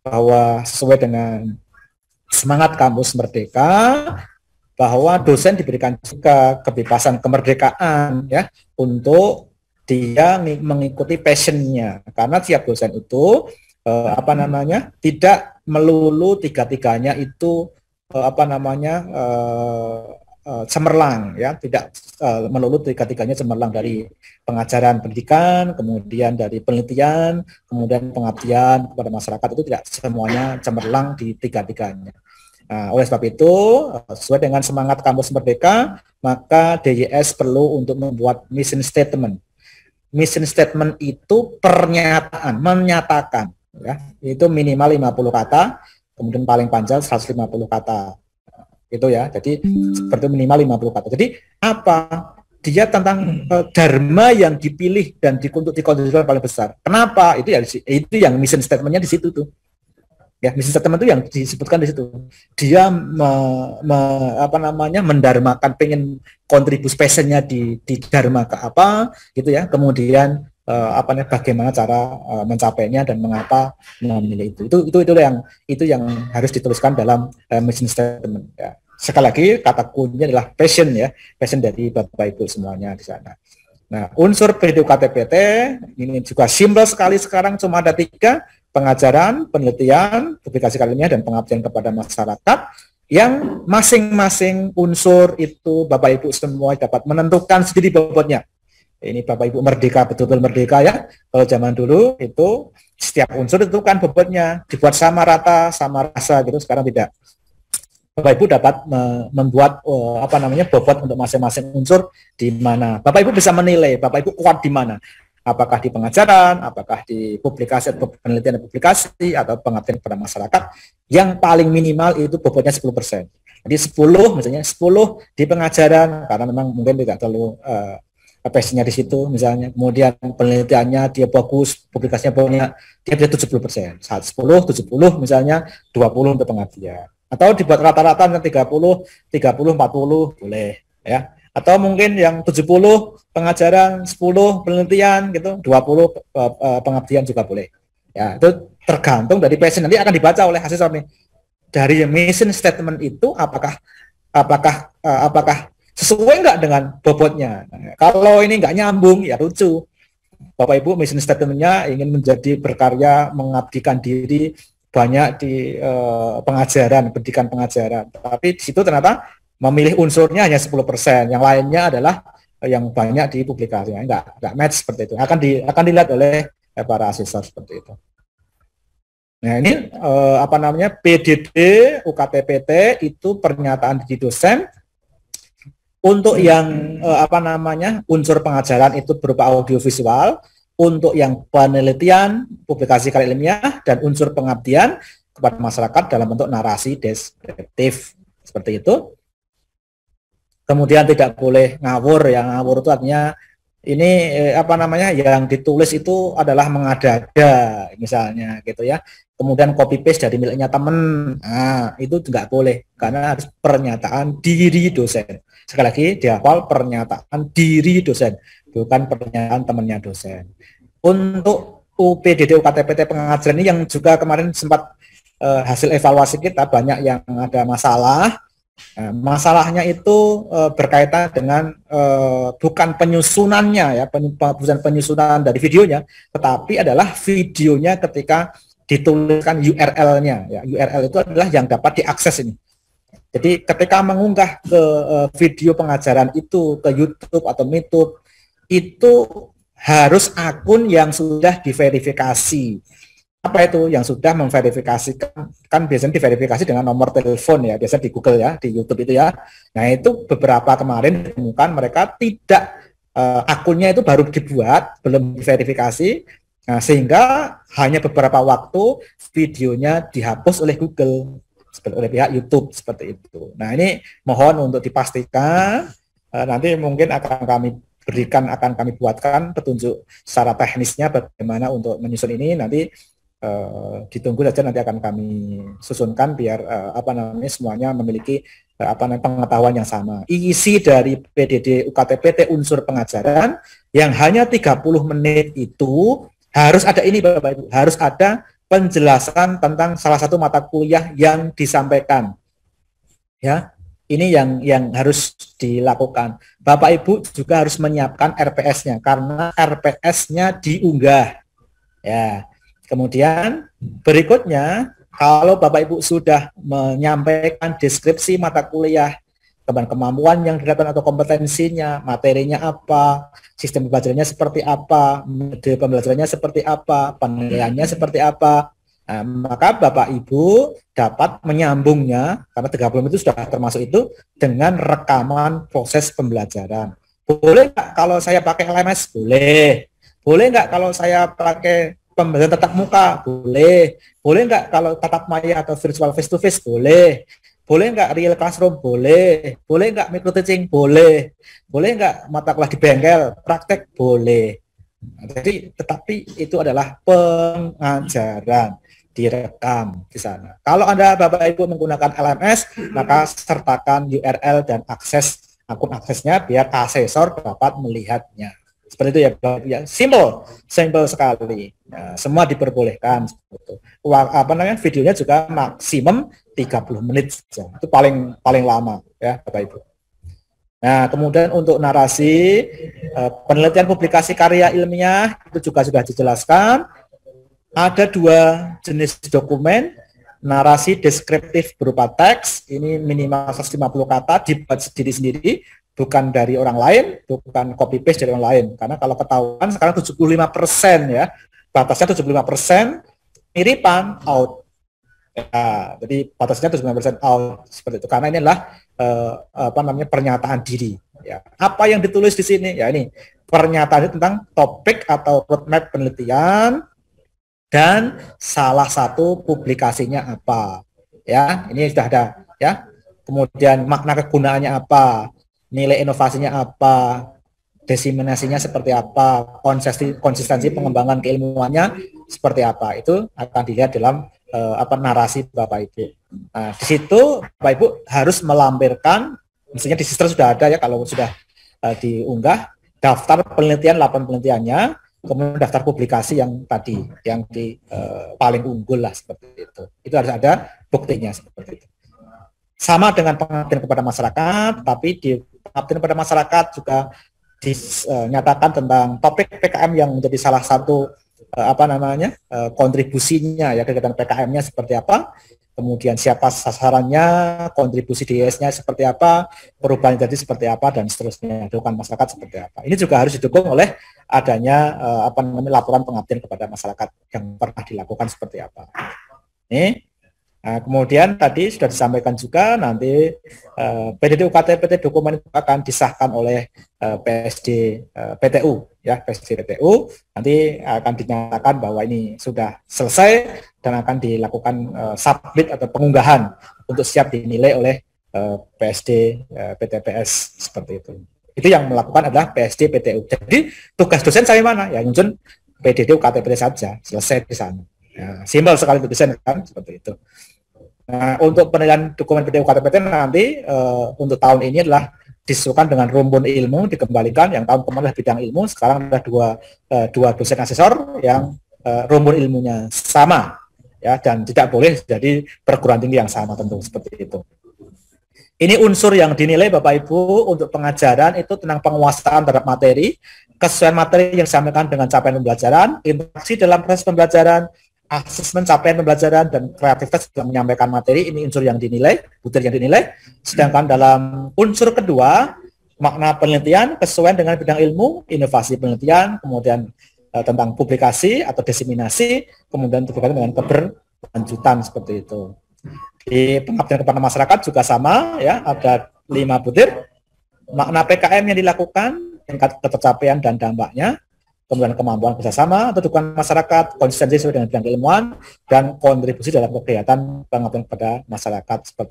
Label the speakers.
Speaker 1: bahwa sesuai dengan semangat kampus Merdeka, bahwa dosen diberikan juga kebebasan kemerdekaan ya untuk dia mengikuti passionnya, karena tiap dosen itu tidak melulu tiga-tiganya itu cemerlang ya, tidak melulu tiga-tiganya cemerlang, dari pengajaran pendidikan, kemudian dari penelitian, kemudian pengabdian kepada masyarakat, itu tidak semuanya cemerlang di tiga-tiganya. Nah, oleh sebab itu, sesuai dengan semangat kampus Merdeka, maka DYS perlu untuk membuat mission statement. Mission statement itu pernyataan, menyatakan, ya, itu minimal 50 kata, kemudian paling panjang 150 kata. Itu ya, jadi seperti minimal 50 kata. Jadi apa? Dia tentang dharma yang dipilih dan dikontribusikan paling besar. Kenapa? Itu itu yang mission statement-nya di situ tuh. Ya, mission statement itu yang disebutkan di situ. Dia mendarmakan, pengen kontribusi passionnya di dharma ke apa gitu ya. Kemudian bagaimana cara mencapainya dan mengapa memilih itu. Itu yang harus dituliskan dalam mission statement ya. Sekali lagi kata kuncinya adalah passion ya. Passion dari Bapak Ibu semuanya di sana. Nah, unsur PDD UKT-PT ini juga simpel sekali sekarang, cuma ada 3: pengajaran, penelitian, publikasi ilmiah, dan pengabdian kepada masyarakat, yang masing-masing unsur itu Bapak Ibu semua dapat menentukan sendiri bobotnya. Ini Bapak Ibu merdeka, betul-betul merdeka ya. Kalau zaman dulu itu setiap unsur itu kan bobotnya dibuat sama rata, sama rasa gitu. Sekarang tidak. Bapak Ibu dapat membuat bobot untuk masing-masing unsur di mana. Bapak Ibu bisa menilai Bapak Ibu kuat di mana. Apakah di pengajaran, apakah di publikasi atau penelitian dan publikasi, atau pengabdian kepada masyarakat, yang paling minimal itu bobotnya 10%. Jadi 10, misalnya 10 di pengajaran, karena memang mungkin tidak terlalu passionnya di situ misalnya, kemudian penelitiannya dia bagus, publikasinya banyak, dia bisa 70%. Saat 10, 70 misalnya, 20 untuk pengabdian. Atau dibuat rata-rata 30, 40 boleh ya. Atau mungkin yang 70 pengajaran, 10 penelitian gitu, 20 pengabdian juga boleh. Ya, itu tergantung dari passion. Nanti akan dibaca oleh asesor nih. Dari mission statement itu apakah sesuai nggak dengan bobotnya. Nah, kalau ini nggak nyambung, ya lucu. Bapak Ibu mission statement-nya ingin menjadi berkarya, mengabdikan diri banyak di pengajaran, pendidikan pengajaran. Tapi di situ ternyata memilih unsurnya hanya 10%, yang lainnya adalah yang banyak di publikasi. Enggak match seperti itu. Akan dilihat oleh para asesor seperti itu. Nah, ini PDD UKT-PT itu pernyataan di dosen. Untuk yang unsur pengajaran itu berupa audiovisual, untuk yang penelitian, publikasi karya ilmiah, dan unsur pengabdian kepada masyarakat dalam bentuk narasi deskriptif seperti itu. Kemudian tidak boleh ngawur. Yang ngawur itu artinya ini yang ditulis itu adalah mengada-ada misalnya gitu ya. Kemudian copy paste dari miliknya teman. Nah, itu nggak boleh karena harus pernyataan diri dosen. Sekali lagi di awal, pernyataan diri dosen, bukan pernyataan temannya dosen. Untuk UPDD UKT-PT pengajaran ini yang juga kemarin sempat hasil evaluasi kita banyak yang ada masalah. Nah, masalahnya itu berkaitan dengan bukan penyusunannya ya, bukan penyusunan dari videonya, tetapi adalah videonya ketika dituliskan URL-nya ya. URL itu adalah yang dapat diakses ini. Jadi ketika mengunggah ke video pengajaran itu ke YouTube atau MeTube, itu harus akun yang sudah diverifikasi. Apa itu yang sudah memverifikasikan? Kan biasanya diverifikasi dengan nomor telepon ya, biasa di Google ya, di YouTube itu ya. Nah, itu beberapa kemarin ditemukan mereka tidak akunnya itu baru dibuat, belum diverifikasi, sehingga hanya beberapa waktu videonya dihapus oleh Google, oleh pihak YouTube seperti itu. Nah, ini mohon untuk dipastikan, nanti mungkin akan kami buatkan petunjuk secara teknisnya bagaimana untuk menyusun ini. Nanti ditunggu saja, nanti akan kami susunkan biar semuanya memiliki pengetahuan yang sama. Isi dari PDD UKT-PT unsur pengajaran yang hanya 30 menit itu harus ada ini Bapak Ibu, harus ada penjelasan tentang salah satu mata kuliah yang disampaikan. Ya, ini yang harus dilakukan. Bapak Ibu juga harus menyiapkan RPS-nya karena RPS-nya diunggah. Ya. Kemudian berikutnya, kalau Bapak Ibu sudah menyampaikan deskripsi mata kuliah, kemampuan yang didapatkan atau kompetensinya, materinya apa, sistem pembelajarannya seperti apa, metode pembelajarannya seperti apa, penilaiannya seperti apa, nah, maka Bapak Ibu dapat menyambungnya, karena 30 menit itu sudah termasuk itu, dengan rekaman proses pembelajaran. Boleh nggak kalau saya pakai LMS? Boleh. Boleh nggak kalau saya pakai pembelajaran tatap muka? Boleh. Boleh nggak kalau tatap maya atau virtual face to face? Boleh. Boleh nggak real classroom? Boleh. Boleh nggak micro teaching? Boleh. Boleh nggak mata kuliah di bengkel? Praktek? Boleh. Nah, jadi, tetapi itu adalah pengajaran direkam di sana. Kalau Anda Bapak Ibu menggunakan LMS, maka sertakan URL dan akses akun aksesnya biar asesor dapat melihatnya. Seperti itu ya, ya, simple sekali. Nah, semua diperbolehkan. Videonya juga maksimum 30 menit saja. Itu paling lama ya, Bapak Ibu. Nah, kemudian untuk narasi, penelitian publikasi karya ilmiah itu juga sudah dijelaskan. Ada 2 jenis dokumen, narasi deskriptif berupa teks, ini minimal 150 kata, dibuat sendiri-sendiri, bukan dari orang lain, bukan copy paste dari orang lain. Karena kalau ketahuan sekarang 75% ya, batasnya 75%, miripan out. Ya, jadi batasnya 75% out seperti itu. Karena ini adalah pernyataan diri. Ya. Apa yang ditulis di sini? Ya ini pernyataan tentang topik atau roadmap penelitian dan salah satu publikasinya apa. Ya, ini sudah ada. Ya. Kemudian makna kegunaannya apa, nilai inovasinya apa, diseminasinya seperti apa, konsistensi pengembangan keilmuannya seperti apa, itu akan dilihat dalam narasi Bapak Ibu. Nah, di situ Bapak Ibu harus melampirkan, mestinya di sister sudah ada ya kalau sudah diunggah, daftar penelitian, laporan penelitiannya, kemudian daftar publikasi yang tadi, yang di paling unggul lah seperti itu. Itu harus ada buktinya seperti itu. Sama dengan pengabdian kepada masyarakat, tapi di pengabdian kepada masyarakat juga dinyatakan tentang topik PKM yang menjadi salah satu kontribusinya ya, kegiatan PKM-nya seperti apa, kemudian siapa sasarannya, kontribusi DS-nya seperti apa, perubahan jadi seperti apa, dan seterusnya, dukungan masyarakat seperti apa. Ini juga harus didukung oleh adanya laporan pengabdian kepada masyarakat yang pernah dilakukan seperti apa. Ini. Nah, kemudian tadi sudah disampaikan juga nanti PDD UKT PT dokumen itu akan disahkan oleh PSD PTU ya, PSD PTU nanti akan dinyatakan bahwa ini sudah selesai dan akan dilakukan submit atau pengunggahan untuk siap dinilai oleh PSD PTPS seperti itu. Itu yang melakukan adalah PSD PTU. Jadi tugas dosen saya mana? Ya nyusun PDD UKT PT saja, selesai di sana. Ya, simpel sekali untuk dosen kan seperti itu. Nah, untuk penilaian dokumen PDD UKT PT nanti untuk tahun ini adalah disesuaikan dengan rumpun ilmu, dikembalikan. Yang tahun kemarin adalah bidang ilmu, sekarang ada dua dosen asesor yang rumpun ilmunya sama ya, dan tidak boleh jadi perguruan tinggi yang sama tentu seperti itu. Ini unsur yang dinilai Bapak Ibu untuk pengajaran itu tentang penguasaan terhadap materi, kesesuaian materi yang disampaikan dengan capaian pembelajaran, interaksi dalam proses pembelajaran, asesmen capaian pembelajaran, dan kreativitas dalam menyampaikan materi. Ini unsur yang dinilai, butir yang dinilai. Sedangkan dalam unsur kedua, makna penelitian, kesesuaian dengan bidang ilmu, inovasi penelitian, kemudian tentang publikasi atau diseminasi, kemudian berkaitan dengan keberlanjutan seperti itu. Di pengabdian kepada masyarakat juga sama ya, ada 5 butir. Makna PKM yang dilakukan, tingkat ketercapaian dan dampaknya, kemudian kemampuan kerjasama atau dukungan masyarakat, konsistensi sesuai dengan bidang keilmuan, dan kontribusi dalam kegiatan pengabdian kepada masyarakat seperti